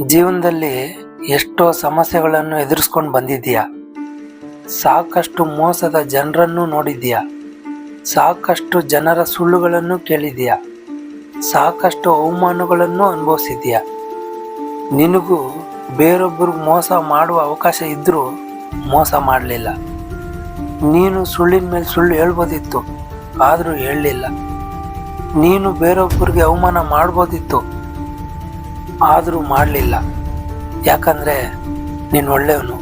ಜೀವನದಲ್ಲಿ ಎಷ್ಟೋ ಸಮಸ್ಯೆಗಳನ್ನು ಎದುರಿಸ್ಕೊಂಡು ಬಂದಿದ್ದೀಯಾ. ಸಾಕಷ್ಟು ಮೋಸದ ಜನರನ್ನು ನೋಡಿದ್ದೀಯಾ. ಸಾಕಷ್ಟು ಜನರ ಸುಳ್ಳುಗಳನ್ನು ಕೇಳಿದ್ದೀಯಾ. ಸಾಕಷ್ಟು ಅವಮಾನಗಳನ್ನು ಅನುಭವಿಸಿದ್ದೀಯಾ. ನಿನಗೂ ಬೇರೊಬ್ಬರಿಗೆ ಮೋಸ ಮಾಡುವ ಅವಕಾಶ ಇದ್ದರೂ ಮೋಸ ಮಾಡಲಿಲ್ಲ. ನೀನು ಸುಳ್ಳಿನ ಮೇಲೆ ಸುಳ್ಳು ಹೇಳ್ಬೋದಿತ್ತು, ಆದರೂ ಹೇಳಲಿಲ್ಲ. ನೀನು ಬೇರೊಬ್ಬರಿಗೆ ಅವಮಾನ ಮಾಡ್ಬೋದಿತ್ತು, ಆದರೂ ಮಾಡಲಿಲ್ಲ. ಯಾಕಂದರೆ ನೀನು ಒಳ್ಳೆಯವನು.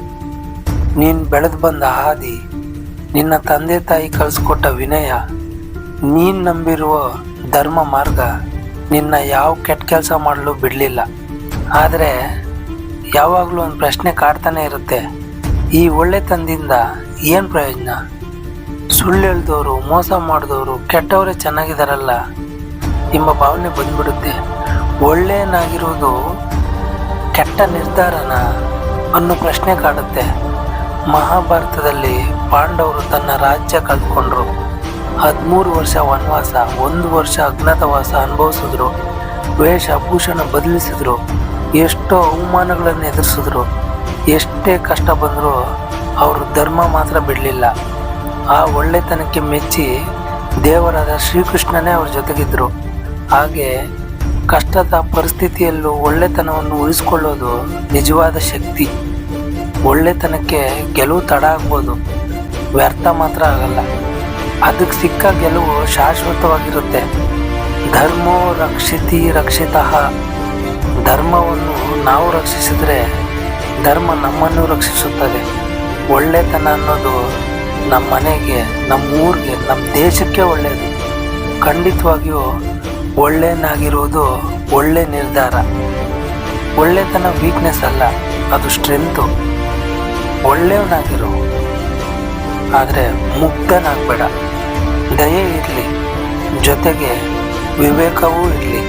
ನೀನು ಬೆಳೆದು ಬಂದ ಹಾದಿ, ನಿನ್ನ ತಂದೆ ತಾಯಿ ಕಲಿಸ್ಕೊಟ್ಟ ವಿನಯ, ನೀನು ನಂಬಿರುವ ಧರ್ಮ ಮಾರ್ಗ ನಿನ್ನ ಯಾವ ಕೆಟ್ಟ ಕೆಲಸ ಮಾಡಲು ಬಿಡಲಿಲ್ಲ. ಆದರೆ ಯಾವಾಗಲೂ ಒಂದು ಪ್ರಶ್ನೆ ಕಾಡ್ತಾನೆ ಇರುತ್ತೆ, ಈ ಒಳ್ಳೆತನದಿಂದ ಏನು ಪ್ರಯೋಜನ? ಸುಳ್ಳು ಹೇಳ್ದವರು, ಮೋಸ ಮಾಡಿದವರು, ಕೆಟ್ಟವರೇ ಚೆನ್ನಾಗಿದ್ದಾರಲ್ಲ ಎಂಬ ಭಾವನೆ ಬಂದ್ಬಿಡುತ್ತೆ. ಒಳ್ಳೆಯನಾಗಿರೋದು ಕೆಟ್ಟ ನಿರ್ಧಾರನ ಅನ್ನೋ ಪ್ರಶ್ನೆ ಕಾಡುತ್ತೆ. ಮಹಾಭಾರತದಲ್ಲಿ ಪಾಂಡವರು ತನ್ನ ರಾಜ್ಯ ಕಳ್ಕೊಂಡ್ರು. 13 ವರ್ಷ ವನವಾಸ, 1 ವರ್ಷ ಅಜ್ಞಾತವಾಸ ಅನುಭವಿಸಿದ್ರು. ವೇಷಭೂಷಣ ಬದಲಿಸಿದ್ರು. ಎಷ್ಟೋ ಅವಮಾನಗಳನ್ನು ಎದುರಿಸಿದ್ರು. ಎಷ್ಟೇ ಕಷ್ಟ ಬಂದರೂ ಅವರು ಧರ್ಮ ಮಾತ್ರ ಬಿಡಲಿಲ್ಲ. ಆ ಒಳ್ಳೆತನಕ್ಕೆ ಮೆಚ್ಚಿ ದೇವರಾದ ಶ್ರೀಕೃಷ್ಣನೇ ಅವ್ರ ಜೊತೆಗಿದ್ದರು. ಹಾಗೆ ಕಷ್ಟದ ಪರಿಸ್ಥಿತಿಯಲ್ಲೂ ಒಳ್ಳೆತನವನ್ನು ಉಳಿಸ್ಕೊಳ್ಳೋದು ನಿಜವಾದ ಶಕ್ತಿ. ಒಳ್ಳೆತನಕ್ಕೆ ಗೆಲುವು ತಡ ಆಗ್ಬೋದು, ವ್ಯರ್ಥ ಮಾತ್ರ ಆಗಲ್ಲ. ಅದಕ್ಕೆ ಸಿಕ್ಕ ಗೆಲುವು ಶಾಶ್ವತವಾಗಿರುತ್ತೆ. ಧರ್ಮೋ ರಕ್ಷಿತಿ ರಕ್ಷಿತಃ. ಧರ್ಮವನ್ನು ನಾವು ರಕ್ಷಿಸಿದರೆ ಧರ್ಮ ನಮ್ಮನ್ನು ರಕ್ಷಿಸುತ್ತದೆ. ಒಳ್ಳೆತನ ಅನ್ನೋದು ನಮ್ಮ ಮನೆಗೆ, ನಮ್ಮ ಊರಿಗೆ, ನಮ್ಮ ದೇಶಕ್ಕೆ ಒಳ್ಳೆಯದು. ಖಂಡಿತವಾಗಿಯೂ ಒಳ್ಳೆಯನಾಗಿರುವುದು ಒಳ್ಳೆ ನಿರ್ಧಾರ. ಒಳ್ಳೆತನ ವೀಕ್ನೆಸ್ ಅಲ್ಲ, ಅದು ಸ್ಟ್ರೆಂತು. ಒಳ್ಳೆಯವನಾಗಿರು, ಆದರೆ ಮುಗ್ಧನಾಗಬೇಡ. ದಯೆ ಇರಲಿ, ಜೊತೆಗೆ ವಿವೇಕವೂ ಇರಲಿ.